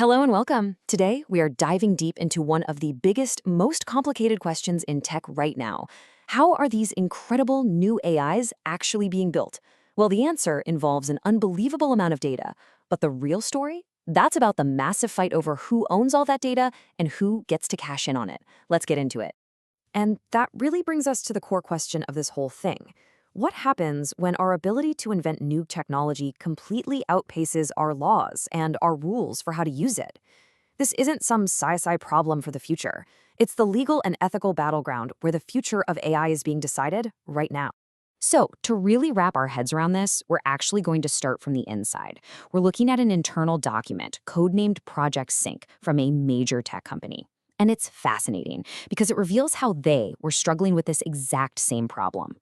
Hello and welcome. Today, we are diving deep into one of the biggest, most complicated questions in tech right now. How are these incredible new AIs actually being built? Well, the answer involves an unbelievable amount of data. But the real story? That's about the massive fight over who owns all that data and who gets to cash in on it. Let's get into it. And that really brings us to the core question of this whole thing. What happens when our ability to invent new technology completely outpaces our laws and our rules for how to use it? This isn't some sci-fi problem for the future. It's the legal and ethical battleground where the future of AI is being decided right now. So, to really wrap our heads around this, we're actually going to start from the inside. We're looking at an internal document, codenamed Project Sync, from a major tech company. And it's fascinating because it reveals how they were struggling with this exact same problem.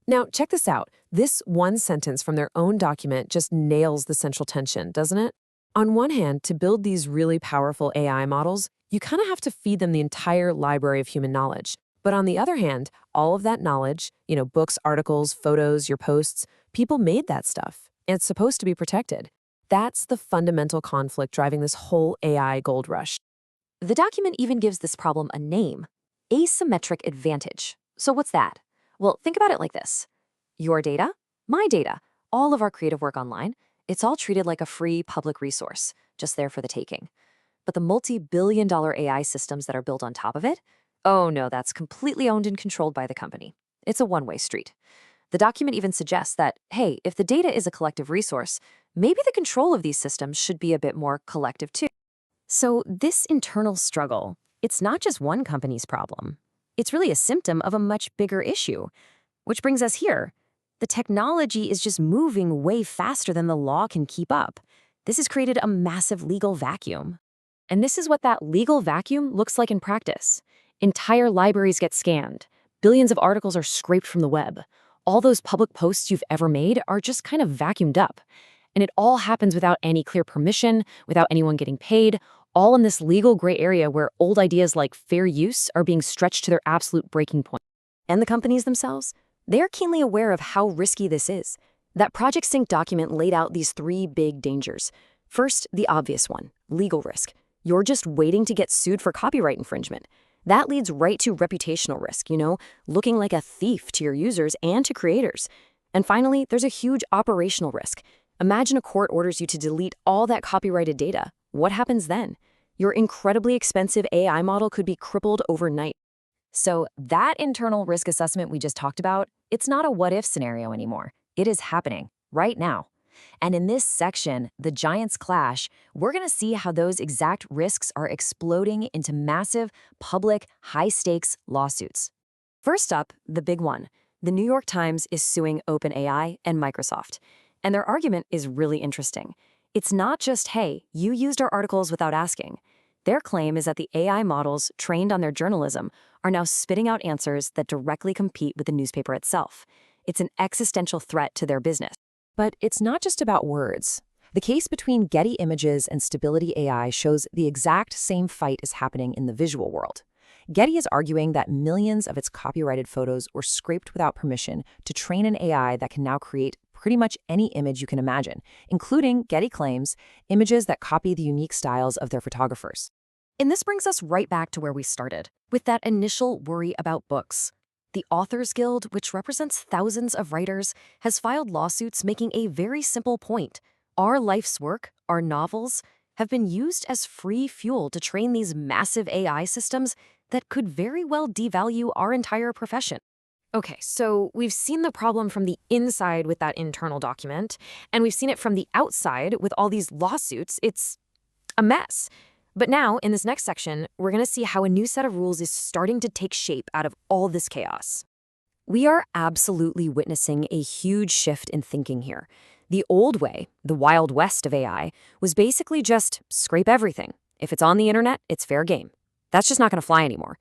Now, check this out. This one sentence from their own document just nails the central tension, doesn't it? On one hand, to build these really powerful AI models, you kind of have to feed them the entire library of human knowledge. But on the other hand, all of that knowledge, books, articles, photos, your posts, people made that stuff, and it's supposed to be protected. That's the fundamental conflict driving this whole AI gold rush. The document even gives this problem a name: asymmetric advantage. So what's that? Well, think about it like this. Your data, my data, all of our creative work online, it's all treated like a free public resource, just there for the taking. But the multi-billion-dollar AI systems that are built on top of it? Oh no, that's completely owned and controlled by the company. It's a one-way street. The document even suggests that, hey, if the data is a collective resource, maybe the control of these systems should be a bit more collective too. So this internal struggle, it's not just one company's problem. It's really a symptom of a much bigger issue. Which brings us here. The technology is just moving way faster than the law can keep up. This has created a massive legal vacuum. And this is what that legal vacuum looks like in practice. Entire libraries get scanned. Billions of articles are scraped from the web. All those public posts you've ever made are just kind of vacuumed up. And it all happens without any clear permission, without anyone getting paid, all in this legal gray area where old ideas like fair use are being stretched to their absolute breaking point. And the companies themselves? They're keenly aware of how risky this is. That Project Sync document laid out these three big dangers. First, the obvious one, legal risk. You're just waiting to get sued for copyright infringement. That leads right to reputational risk, looking like a thief to your users and to creators. And finally, there's a huge operational risk. Imagine a court orders you to delete all that copyrighted data. What happens then? Your incredibly expensive AI model could be crippled overnight. So that internal risk assessment we just talked about, it's not a what-if scenario anymore. It is happening right now. And in this section, The Giants Clash, we're going to see how those exact risks are exploding into massive, public, high-stakes lawsuits. First up, the big one. The New York Times is suing OpenAI and Microsoft. And their argument is really interesting. It's not just, hey, you used our articles without asking. Their claim is that the AI models trained on their journalism are now spitting out answers that directly compete with the newspaper itself. It's an existential threat to their business. But it's not just about words. The case between Getty Images and Stability AI shows the exact same fight is happening in the visual world. Getty is arguing that millions of its copyrighted photos were scraped without permission to train an AI that can now create pretty much any image you can imagine, including, Getty claims, images that copy the unique styles of their photographers. And this brings us right back to where we started, with that initial worry about books. The Authors Guild, which represents thousands of writers, has filed lawsuits making a very simple point. Our life's work, our novels, have been used as free fuel to train these massive AI systems that could very well devalue our entire profession. Okay, so we've seen the problem from the inside with that internal document, and we've seen it from the outside with all these lawsuits. It's a mess. But now, in this next section, we're going to see how a new set of rules is starting to take shape out of all this chaos. We are absolutely witnessing a huge shift in thinking here. The old way, the Wild West of AI, was basically just scrape everything. If it's on the internet, it's fair game. That's just not going to fly anymore.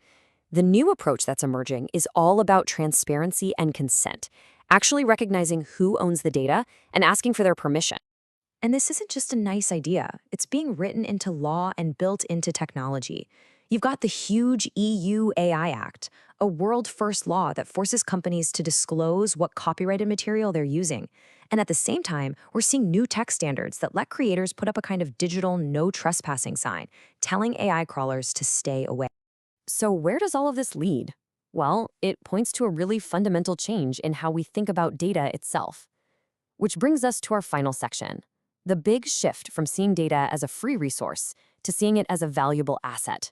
The new approach that's emerging is all about transparency and consent, actually recognizing who owns the data and asking for their permission. And this isn't just a nice idea. It's being written into law and built into technology. You've got the huge EU AI Act, a world-first law that forces companies to disclose what copyrighted material they're using. And at the same time, we're seeing new tech standards that let creators put up a kind of digital no trespassing sign, telling AI crawlers to stay away. So where does all of this lead? Well, it points to a really fundamental change in how we think about data itself. Which brings us to our final section, the big shift from seeing data as a free resource to seeing it as a valuable asset.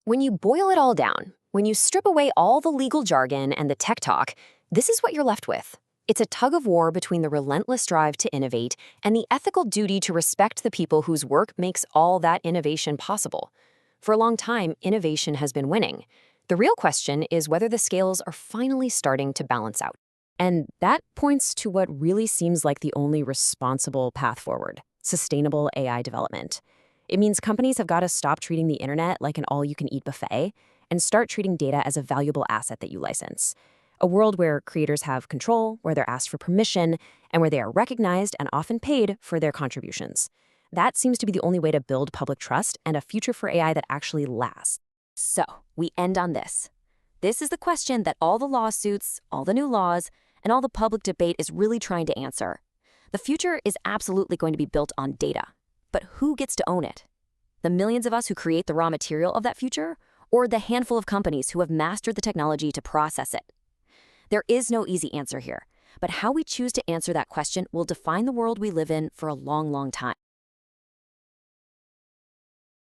When you boil it all down, when you strip away all the legal jargon and the tech talk, this is what you're left with. It's a tug of war between the relentless drive to innovate and the ethical duty to respect the people whose work makes all that innovation possible. For a long time, innovation has been winning. The real question is whether the scales are finally starting to balance out. And that points to what really seems like the only responsible path forward: sustainable AI development. It means companies have got to stop treating the internet like an all-you-can-eat buffet and start treating data as a valuable asset that you license. A world where creators have control, where they're asked for permission, and where they are recognized and often paid for their contributions. That seems to be the only way to build public trust and a future for AI that actually lasts. So, we end on this. This is the question that all the lawsuits, all the new laws, and all the public debate is really trying to answer. The future is absolutely going to be built on data. But who gets to own it? The millions of us who create the raw material of that future, or the handful of companies who have mastered the technology to process it? There is no easy answer here, but how we choose to answer that question will define the world we live in for a long, long time.